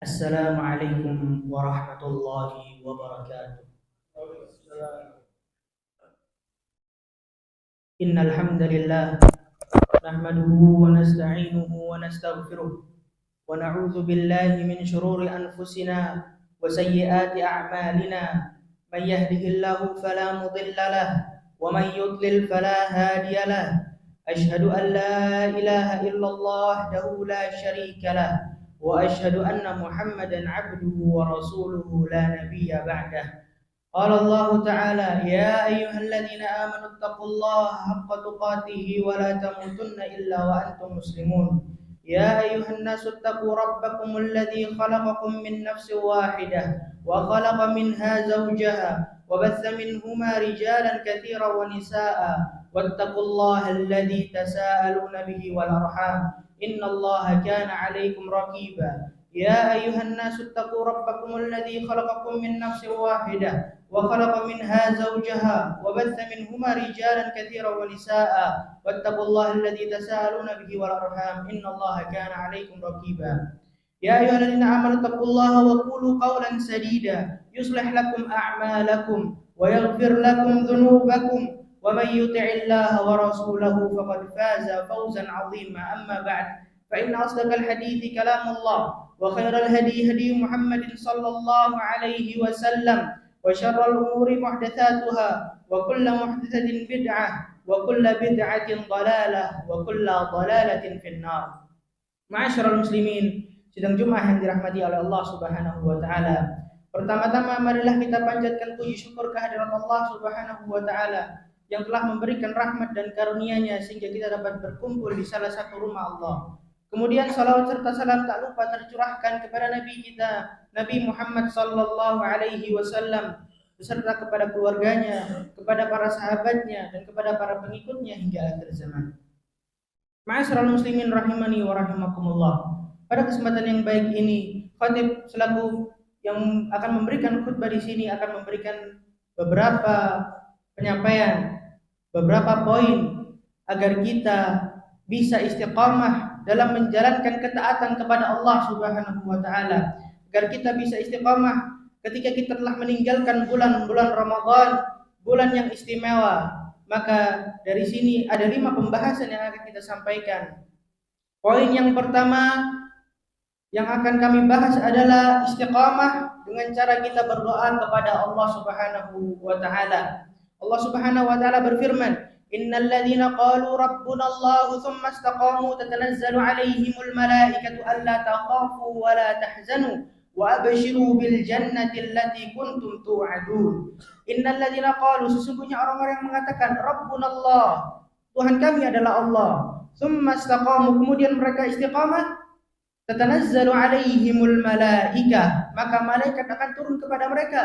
Assalamualaikum warahmatullahi wabarakatuh. Innal hamdalillah nahmaduhu wa nasta'inuhu wa nastaghfiruh wa na'udzu billahi min shururi anfusina wa sayyiati a'malina. Man yahdihillahu fala mudilla lahu wa man yudlil fala hadiya lahu. Ashhadu an la ilaha illallah wahdahu la syarika lahu wa ashhadu anna Muhammadan 'abduhu wa rasuluhu la nabiyya ba'dahu. قال الله تعالى: يا أيها الذين آمنوا اتقوا الله حق تقاته ولا تموتن إلا وأنتم مسلمون. يا أيها الناس اتقوا ربكم الذي خلقكم من نفس واحدة وخلق منها زوجها وبث منهما رجالا كثيرا ونساء واتقوا الله الذي تساءلون به والأرحام إن الله كان عليكم رقيبا. يا أيها الناس اتقوا ربكم الذي خلقكم من نفس واحدة وخلق منها زوجها وبث منهما رجالا كثيرا ونساء واتقوا الله الذي تساءلون به والأرحام إن الله كان عليكم رقيبا. يا أيها الذين آمنوا اتقوا الله وقولوا قولا سديدا يصلح لكم أعمالكم ويغفر لكم ذنوبكم ومن يطع الله ورسوله فقد فاز فوزا عظيما. أما بعد فإن أصدق الحديث كلام الله وخير الهدي هدي محمد صلى الله عليه وسلم وشر الأمور محدثاتها وكل محدثة بدعة وكل بدعة ضلالة وكل ضلالة في النار. Ma'asyiral muslimin, sidang Jumat yang dirahmati oleh Allah Subhanahu wa taala. Pertama-tama marilah kita panjatkan puji syukur kehadirat Allah Subhanahu wa taala yang telah memberikan rahmat dan karunia-Nya sehingga kita dapat berkumpul di salah satu rumah Allah. Kemudian salawat serta salam tak lupa tercurahkan kepada Nabi kita, Nabi Muhammad sallallahu alaihi wasallam, beserta kepada keluarganya, kepada para sahabatnya, dan kepada para pengikutnya hingga akhir zaman. Ma'asyiral muslimin rahimani wa rahimakumullah. Pada kesempatan yang baik ini, khatib selaku yang akan memberikan khutbah di sini akan memberikan beberapa penyampaian, beberapa poin agar kita bisa istiqamah dalam menjalankan ketaatan kepada Allah Subhanahu wa taala, agar kita bisa istiqamah ketika kita telah meninggalkan bulan-bulan Ramadan, bulan yang istimewa. Maka dari sini ada 5 pembahasan yang akan kita sampaikan. Poin yang pertama yang akan kami bahas adalah istiqamah dengan cara kita berdoa kepada Allah Subhanahu wa taala. Allah Subhanahu wa taala berfirman, Innal ladzina qalu rabbuna Allah tsumma istaqamu tatanazzalu 'alaihimul malaikatu alla takhafu wa la tahzanu wa abshiru bil jannati allati kuntum tu'adun. Innal ladzina qalu, sesungguhnya orang-orang yang mengatakan rabbuna Allah, Tuhan kami adalah Allah, tsumma istaqamu, kemudian mereka istiqamah, tatanazzalu 'alaihimul malaikah, maka malaikat akan turun kepada mereka.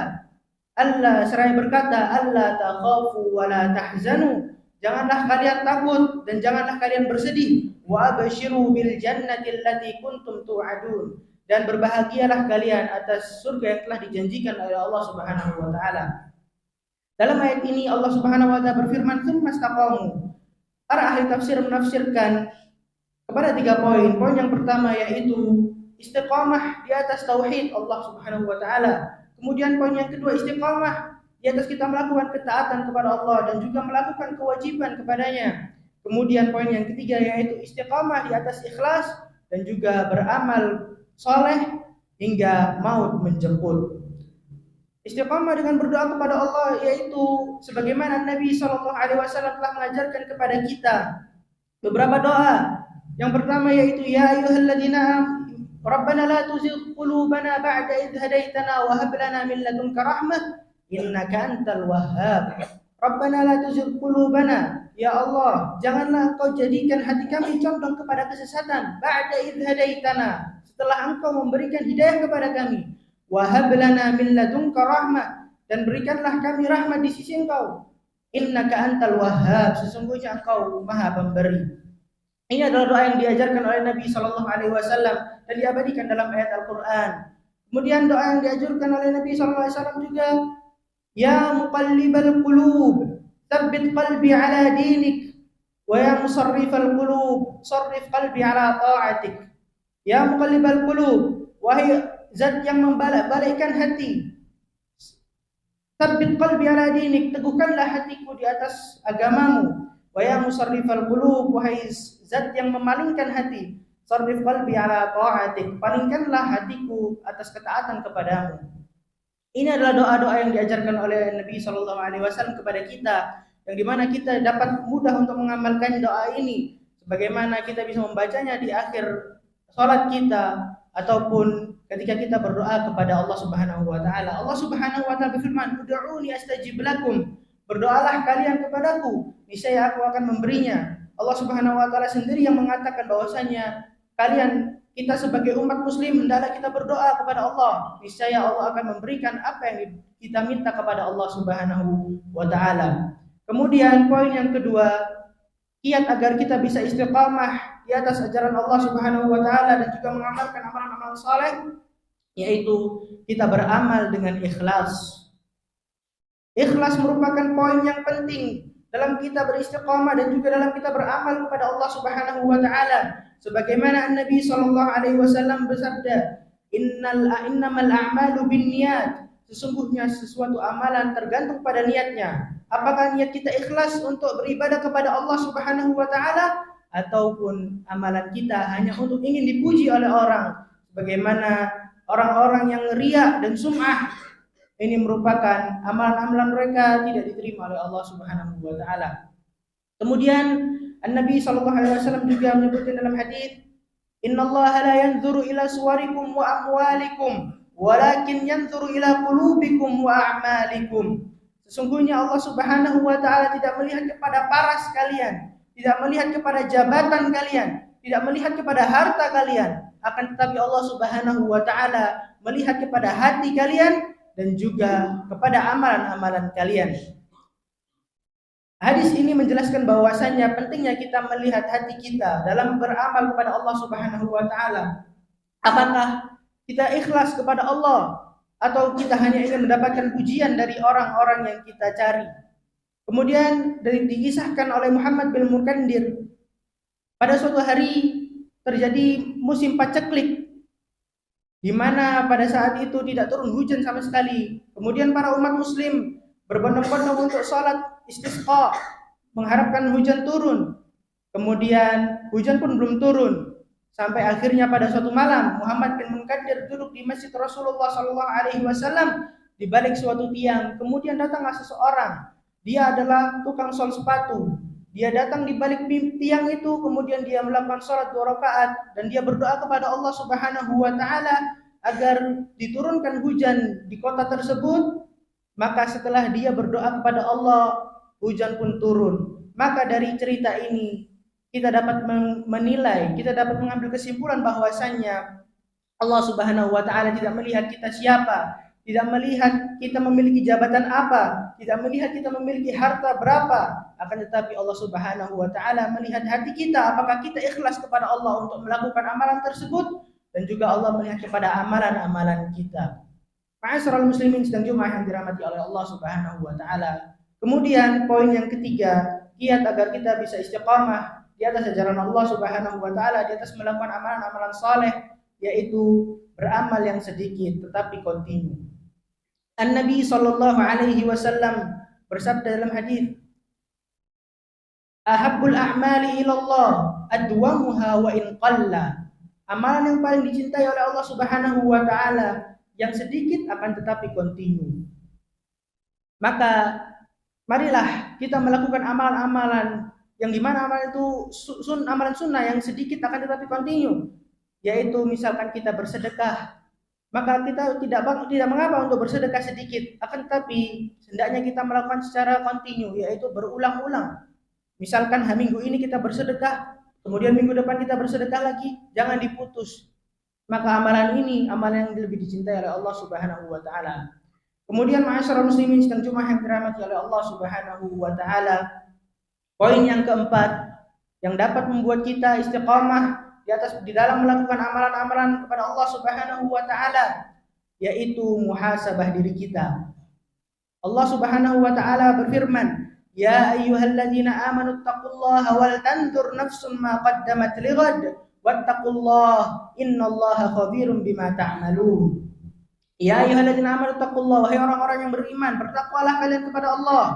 Allah seraya berkata, alla takhafu wa la tahzanu, janganlah kalian takut dan janganlah kalian bersedih. Wa abshiru bil jannati allati kuntum tu'adun, dan berbahagialah kalian atas surga yang telah dijanjikan oleh Allah Subhanahu wa taala. Dalam ayat ini Allah Subhanahu wa taala berfirman, "Tsumma istaqamu." Para ahli tafsir menafsirkan kepada 3 poin. Poin yang pertama yaitu istiqamah di atas tauhid Allah Subhanahu wa taala. Kemudian poin yang kedua istiqamah di atas kita melakukan ketaatan kepada Allah dan juga melakukan kewajiban kepadanya. Kemudian poin yang ketiga yaitu istiqamah di atas ikhlas dan juga beramal soleh hingga maut menjemput. Istiqamah dengan berdoa kepada Allah yaitu sebagaimana Nabi SAW telah mengajarkan kepada kita beberapa doa. Yang pertama yaitu ya ayyuhalladzina Rabbana la tuzigh qulubana ba'da idh hadaitana wa hab lana min ladunka rahmah innaka antal wahhab. Rabbana la tuzigh qulubana, ya Allah, janganlah Engkau jadikan hati kami condong kepada kesesatan. Ba'da idh hadaitana, setelah Engkau memberikan hidayah kepada kami. Wa hab lana min ladunka rahmah, dan berikanlah kami rahmat di sisi Engkau. Innaka antal wahhab, sesungguhnya Engkau Maha Pemberi. Ini adalah doa yang diajarkan oleh Nabi sallallahu alaihi wasallam dan diabadikan dalam ayat Al-Qur'an. Kemudian doa yang diajarkan oleh Nabi sallallahu alaihi wasallam juga, ya muqallibal qulub, tsabbit qalbi ala dinik, wa ya musarrifal qulub, sarrif qalbi ala ta'atik. Ya muqallibal qulub, wahai zat yang membalikkan hati. Tsabbit qalbi ala dinik, teguhkanlah hatiku di atas agamamu. Wa ya musarrifal qulub, wahai zat yang memalingkan hati, sarrif qalbi ala ta'atik, palingkanlah hatiku atas ketaatan kepadamu. Ini adalah doa-doa yang diajarkan oleh Nabi SAW kepada kita, yang dimana kita dapat mudah untuk mengamalkan doa ini, sebagaimana kita bisa membacanya di akhir sholat kita ataupun ketika kita berdoa kepada Allah Subhanahu wa taala. Allah Subhanahu wa taala berfirman, "Ud'uuni astajib lakum." Berdoalah kalian kepadaku, niscaya aku akan memberinya. Allah Subhanahu wa taala sendiri yang mengatakan bahwasanya kita sebagai umat muslim hendaklah kita berdoa kepada Allah, niscaya Allah akan memberikan apa yang kita minta kepada Allah Subhanahu wa taala. Kemudian poin yang kedua, kiat agar kita bisa istiqamah di atas ajaran Allah Subhanahu wa taala dan juga mengamalkan amalan-amalan saleh, yaitu kita beramal dengan ikhlas. Ikhlas merupakan poin yang penting dalam kita beristiqamah dan juga dalam kita beramal kepada Allah Subhanahu wa taala. Sebagaimana Nabi sallallahu alaihi wasallam bersabda, "Innamal a'malu binniyat." Sesungguhnya sesuatu amalan tergantung pada niatnya. Apakah niat kita ikhlas untuk beribadah kepada Allah Subhanahu wa taala ataupun amalan kita hanya untuk ingin dipuji oleh orang, sebagaimana orang-orang yang riya dan sum'ah. Ini merupakan amalan-amalan mereka tidak diterima oleh Allah Subhanahu wa taala. Kemudian Nabi sallallahu alaihi wasallam juga menyebutkan dalam hadis, "Innallaha la yanzuru ila suwarikum wa amwalikum, walakin yanzuru ila qulubikum wa a'malikum." Sesungguhnya Allah Subhanahu wa taala tidak melihat kepada paras kalian, tidak melihat kepada jabatan kalian, tidak melihat kepada harta kalian, akan tetapi Allah Subhanahu wa taala melihat kepada hati kalian dan juga kepada amalan-amalan kalian. Hadis ini menjelaskan bahwasanya pentingnya kita melihat hati kita dalam beramal kepada Allah Subhanahu wa taala. Apakah kita ikhlas kepada Allah atau kita hanya ingin mendapatkan pujian dari orang-orang yang kita cari. Kemudian dikisahkan oleh Muhammad bin Munkadir, pada suatu hari terjadi musim paceklik, di mana pada saat itu tidak turun hujan sama sekali. Kemudian para umat muslim berbondong-bondong untuk sholat istisqa, mengharapkan hujan turun. Kemudian hujan pun belum turun. Sampai akhirnya pada suatu malam Muhammad bin Munkadir duduk di masjid Rasulullah SAW di balik suatu tiang. Kemudian datanglah seseorang. Dia adalah tukang sol sepatu. Dia datang di balik tiang itu, kemudian dia melakukan sholat 2 rakaat dan dia berdoa kepada Allah Subhanahu wa taala agar diturunkan hujan di kota tersebut. Maka setelah dia berdoa kepada Allah, hujan pun turun. Maka dari cerita ini kita dapat menilai, kita dapat mengambil kesimpulan bahwasannya Allah Subhanahu wa taala tidak melihat kita siapa, tidak melihat kita memiliki jabatan apa, tidak melihat kita memiliki harta berapa, akan tetapi Allah Subhanahu wa taala melihat hati kita, apakah kita ikhlas kepada Allah untuk melakukan amalan tersebut, dan juga Allah melihat kepada amalan-amalan kita. Ma'asyiral muslimin sedang Jumat yang dirahmati oleh Allah Subhanahu wa taala. Kemudian poin yang ketiga, kiat agar kita bisa istiqamah di atas ajaran Allah Subhanahu wa taala, di atas melakukan amalan-amalan saleh, yaitu beramal yang sedikit tetapi kontinu. An-Nabi sallallahu alaihi wasallam bersabda dalam hadis, "Ahabbul a'mali ila Allah adwamuha wa in qalla." Amalan yang paling dicintai oleh Allah Subhanahu wa taala yang sedikit akan tetapi kontinu. Maka marilah kita melakukan amalan-amalan yang dimana amalan itu amalan sunnah yang sedikit akan tetapi kontinu, yaitu misalkan kita bersedekah, maka kita tidak mengapa untuk bersedekah sedikit, akan tetapi hendaknya kita melakukan secara kontinu, yaitu berulang-ulang. Misalkan minggu ini kita bersedekah, kemudian minggu depan kita bersedekah lagi, jangan diputus. Maka amalan ini amalan yang lebih dicintai oleh Allah Subhanahu wa taala. Kemudian ma'asyiral muslimin sedang Jumat yang dirahmati oleh Allah Subhanahu wa taala, poin yang keempat yang dapat membuat kita istiqamah di dalam melakukan amalan-amalan kepada Allah Subhanahu wa taala, yaitu muhasabah diri kita. Allah Subhanahu wa taala berfirman, "Ya ayyuhalladzina amanu taqullaha wal tanzur nafsum ma qaddamat lighad wattaqullah innallaha khabirum bima ta'malun. Ya ayyuhalladzina amanu taqullaha, wahai orang-orang yang beriman, bertakwalah kalian kepada Allah.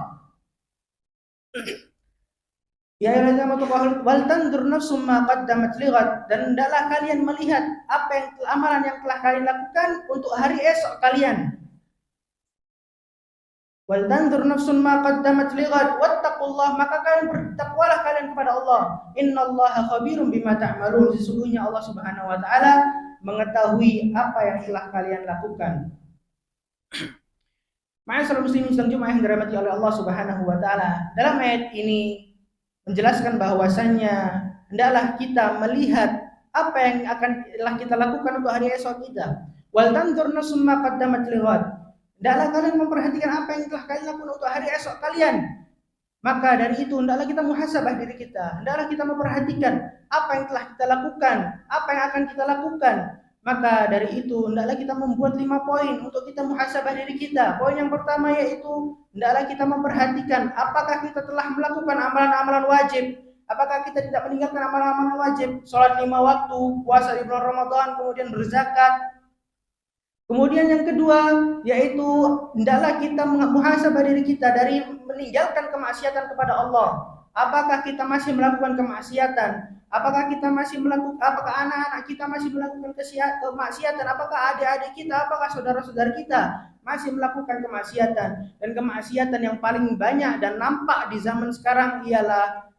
Ya ayyuhalladzina amanu taqullaha wal tanzur nafsum ma qaddamat lighad, dan hendaklah kalian melihat apa yang amalan yang telah kalian lakukan untuk hari esok kalian. Wal tanzur nafsun ma qaddamat lighad wattaqullah, maka kalian bertakwalah kalian kepada Allah. Innallaha khabirum bima ta'malun, sesungguhnya Allah Subhanahu wa taala mengetahui apa yang telah kalian lakukan. Ma'asyiral muslimin sedang Jumat yang dirahmati oleh Allah Subhanahu wa taala. Dalam ayat ini menjelaskan bahwasannya hendaklah kita melihat apa yang akan kita lakukan untuk hari esok kita. Wal tanzur nafsun ma qaddamat lighad, hendaklah kalian memperhatikan apa yang telah kalian lakukan untuk hari esok kalian. Maka dari itu hendaklah kita muhasabah diri kita, hendaklah kita memperhatikan apa yang telah kita lakukan, apa yang akan kita lakukan. Maka dari itu hendaklah kita membuat 5 poin untuk kita muhasabah diri kita. Poin yang pertama yaitu hendaklah kita memperhatikan apakah kita telah melakukan amalan-amalan wajib, apakah kita tidak meninggalkan amalan-amalan wajib, sholat 5 waktu, puasa di bulan Ramadan, kemudian berzakat. Kemudian yang kedua yaitu hendaklah kita muhasabah diri kita dari meninggalkan kemaksiatan kepada Allah. Apakah kita masih melakukan kemaksiatan? Apakah kita masih melakukan, apakah anak-anak kita masih melakukan kemaksiatan? Apakah adik-adik kita, apakah saudara-saudara kita masih melakukan kemaksiatan? Dan kemaksiatan yang paling banyak dan nampak di zaman sekarang ialah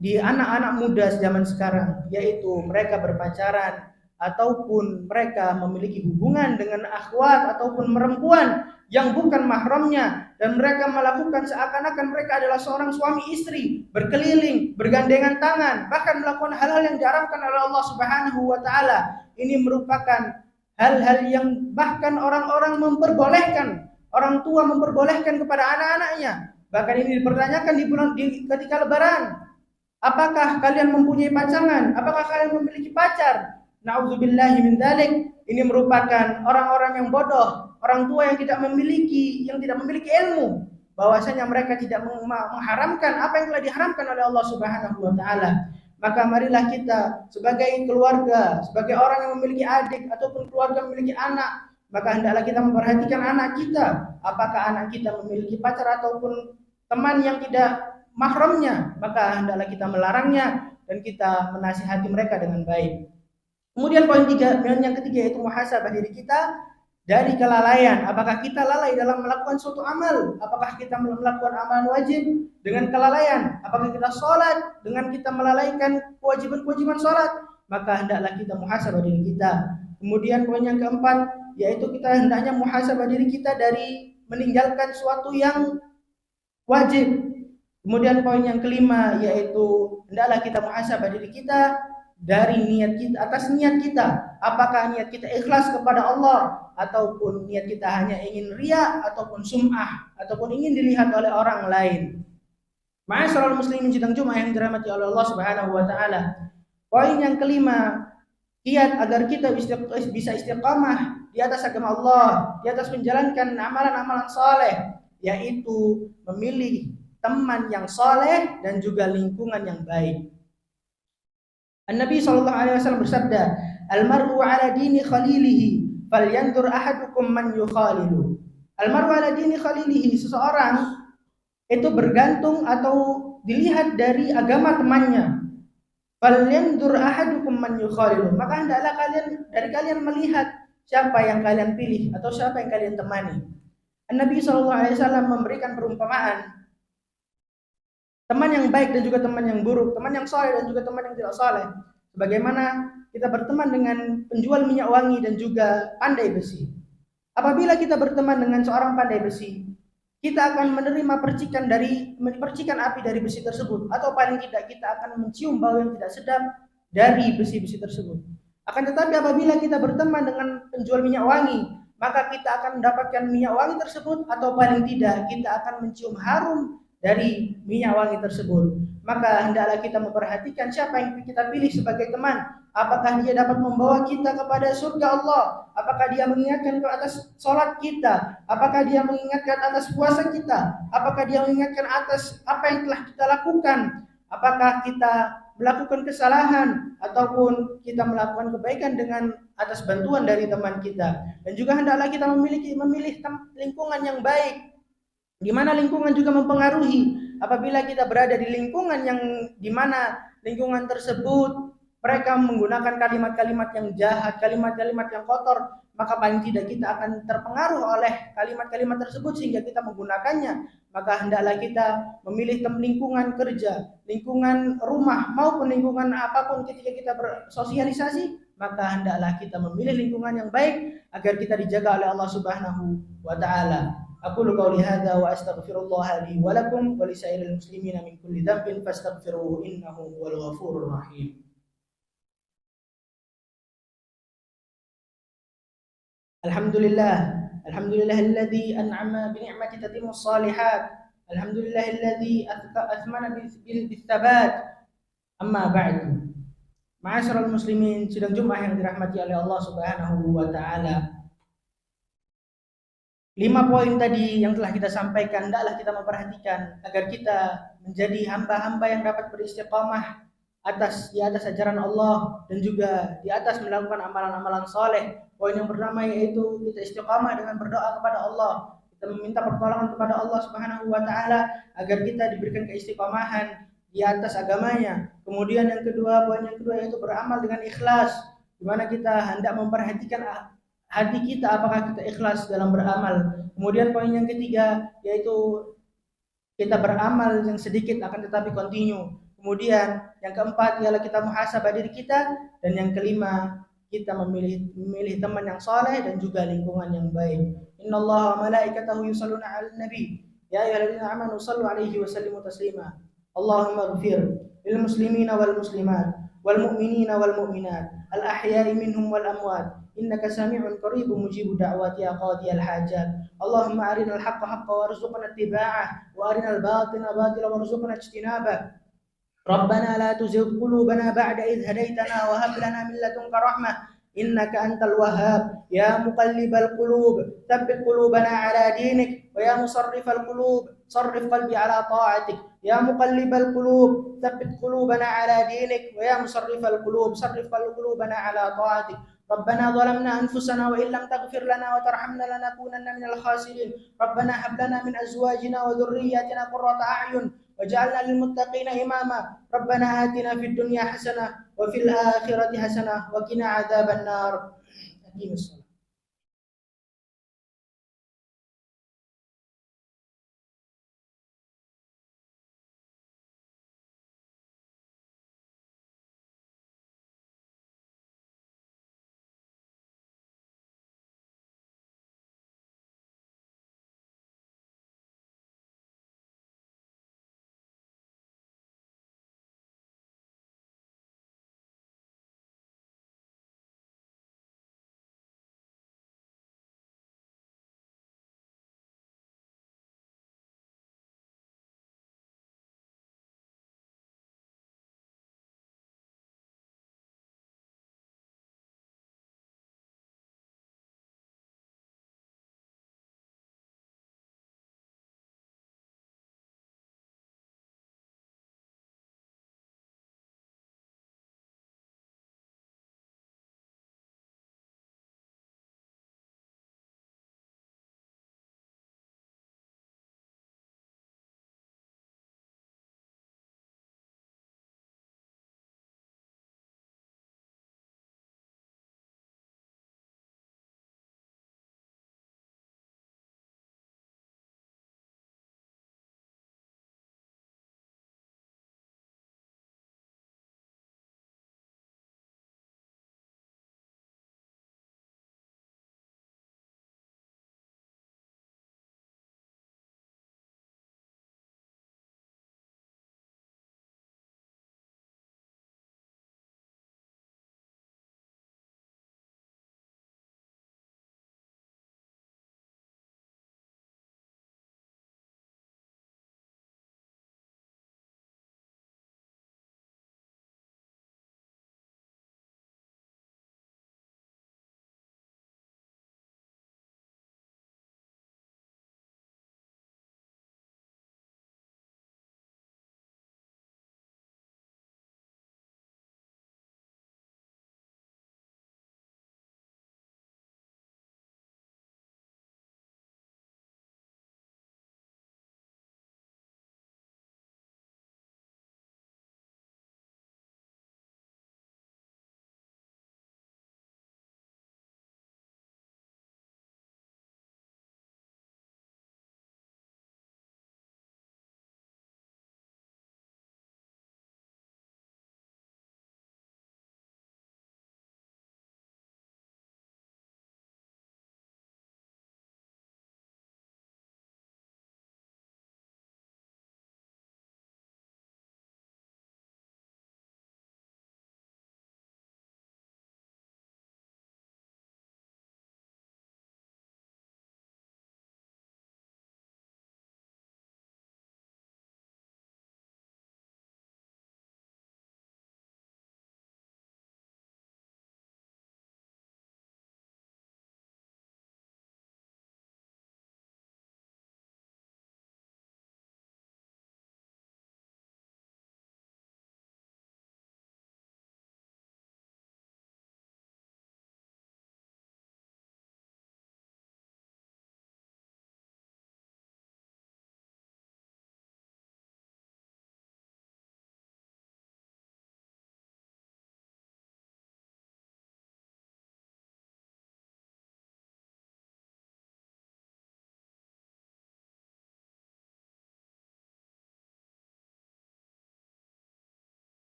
di anak-anak muda zaman sekarang, yaitu mereka berpacaran ataupun mereka memiliki hubungan dengan akhwat ataupun perempuan yang bukan mahramnya, dan mereka melakukan seakan-akan mereka adalah seorang suami istri, berkeliling, bergandengan tangan, bahkan melakukan hal-hal yang diharamkan oleh Allah Subhanahu wa taala. Ini merupakan hal-hal yang bahkan orang-orang memperbolehkan, orang tua memperbolehkan kepada anak-anaknya. Bahkan ini dipertanyakan ketika lebaran. Apakah kalian mempunyai pasangan? Apakah kalian memiliki pacar? Na'udzubillahi min dzalik. Ini merupakan orang-orang yang bodoh, orang tua yang tidak memiliki ilmu, bahwasanya mereka tidak mengharamkan apa yang telah diharamkan oleh Allah Subhanahu wa taala. Maka marilah kita sebagai keluarga, sebagai orang yang memiliki adik ataupun keluarga memiliki anak, maka hendaklah kita memperhatikan anak kita. Apakah anak kita memiliki pacar ataupun teman yang tidak mahramnya, maka hendaklah kita melarangnya dan kita menasihati mereka dengan baik. Kemudian poin yang ketiga yaitu muhasabah diri kita dari kelalaian. Apakah kita lalai dalam melakukan suatu amal? Apakah kita melakukan amalan wajib dengan kelalaian? Apakah kita sholat dengan kita melalaikan kewajiban-kewajiban sholat? Maka hendaklah kita muhasabah diri kita. Kemudian poin yang keempat yaitu kita hendaknya muhasabah diri kita dari meninggalkan suatu yang wajib. Kemudian poin yang kelima yaitu hendaklah kita muhasabah diri kita dari niat kita, atas niat kita. Apakah niat kita ikhlas kepada Allah ataupun niat kita hanya ingin riya ataupun sum'ah ataupun ingin dilihat oleh orang lain. Ma'asyiral muslimin sidang Jumat yang dirahmati oleh Allah Subhanahu wa taala. Poin yang kelima, kiat agar kita bisa istiqamah di atas agama Allah, di atas menjalankan amalan-amalan saleh, yaitu memilih teman yang saleh dan juga lingkungan yang baik. An-Nabi sallallahu alaihi wasallam bersabda, "Al-mar'u 'ala dini khalilihi, falyanzur ahadukum man yukhalilu." Al-mar'u 'ala dini khalilihi, seseorang itu bergantung atau dilihat dari agama temannya. Falyanzur ahadukum man yukhalilu, maka hendaklah kalian melihat siapa yang kalian pilih atau siapa yang kalian temani. An-Nabi sallallahu alaihi wasallam memberikan perumpamaan teman yang baik dan juga teman yang buruk, teman yang saleh dan juga teman yang tidak saleh. Sebagaimana kita berteman dengan penjual minyak wangi dan juga pandai besi. Apabila kita berteman dengan seorang pandai besi, kita akan menerima percikan api dari besi tersebut, atau paling tidak kita akan mencium bau yang tidak sedap dari besi-besi tersebut. Akan tetapi apabila kita berteman dengan penjual minyak wangi, maka kita akan mendapatkan minyak wangi tersebut, atau paling tidak kita akan mencium harum dari minyak wangi tersebut. Maka hendaklah kita memperhatikan siapa yang kita pilih sebagai teman. Apakah dia dapat membawa kita kepada surga Allah? Apakah dia mengingatkan ke atas sholat kita? Apakah dia mengingatkan atas puasa kita? Apakah dia mengingatkan atas apa yang telah kita lakukan? Apakah kita melakukan kesalahan ataupun kita melakukan kebaikan dengan atas bantuan dari teman kita. Dan juga hendaklah kita memilih lingkungan yang baik, di mana lingkungan juga mempengaruhi. Apabila kita berada di lingkungan yang di mana lingkungan tersebut mereka menggunakan kalimat-kalimat yang jahat, kalimat-kalimat yang kotor, maka paling tidak kita akan terpengaruh oleh kalimat-kalimat tersebut sehingga kita menggunakannya. Maka hendaklah kita memilih lingkungan kerja, lingkungan rumah maupun lingkungan apapun ketika kita bersosialisasi, maka hendaklah kita memilih lingkungan yang baik agar kita dijaga oleh Allah Subhanahu wa taala. Aqulu qouli hadza wa astaghfirullah li wa lakum wa lisairil muslimina min kulli dhanbin fastaghfiruhu innahu huwal ghafurur rahim. Alhamdulillahilladzi an'ama bi ni'mati tatimmus shalihat. Alhamdulillahilladzi athmana bil tsabat. Amma ba'du. Ma'asyiral muslimin, sidang Jumat yang dirahmati oleh Allah Subhanahu wa taala. 5 poin tadi yang telah kita sampaikan hendaklah kita memperhatikan agar kita menjadi hamba-hamba yang dapat beristiqamah di atas ajaran Allah dan juga di atas melakukan amalan-amalan soleh. Poin yang pertama yaitu kita istiqamah dengan berdoa kepada Allah. Kita meminta pertolongan kepada Allah Subhanahu wa taala agar kita diberikan keistiqamahan di atas agamanya. Kemudian yang kedua, poin yang kedua yaitu beramal dengan ikhlas, di mana kita hendak memperhatikan hati kita apakah kita ikhlas dalam beramal. Kemudian poin yang ketiga yaitu kita beramal yang sedikit akan tetapi kontinu. Kemudian yang keempat ialah kita muhasabah diri kita, dan yang kelima kita memilih teman yang saleh dan juga lingkungan yang baik. Innallaha wa malaikatahu yusholluna 'alan nabi ya ayyuhalladzina amanu shallu 'alaihi wa sallimu taslima. Allahumma ighfir lil muslimina wal muslimat wal mu'minina wal mu'minat al ahya'i minhum wal amwat innaka sami'un qaribun mujibud da'wati ya qadiyal hajat. Allahumma arinal haqqa haqqan warzuqna ittiba'ah wa arinal batila batila warzuqna ijtinabah. Rabbana la tuzigh qulubana ba'da idh hadaitana wa hab lana min ladunka rahmah innaka antal wahhab ya muqallibal qulub tsabbit qulubana ala dinik wa ya musarrifal qulub sarrif qalbi ala ta'atik ya muqallibal qulub tsabbit qulubana ala dinik wa ya musarrifal qulub sarrif qulubana ala ta'atik. ربنا ظلمنا أنفسنا وإن لم تغفر لنا وترحمنا لنكونن من الخاسرين. ربنا هب لنا من أزواجنا وذرياتنا قرة أعين وجعلنا للمتقين إماما. ربنا آتنا في الدنيا حسنة وفي الآخرة حسنة وقنا عذاب النار.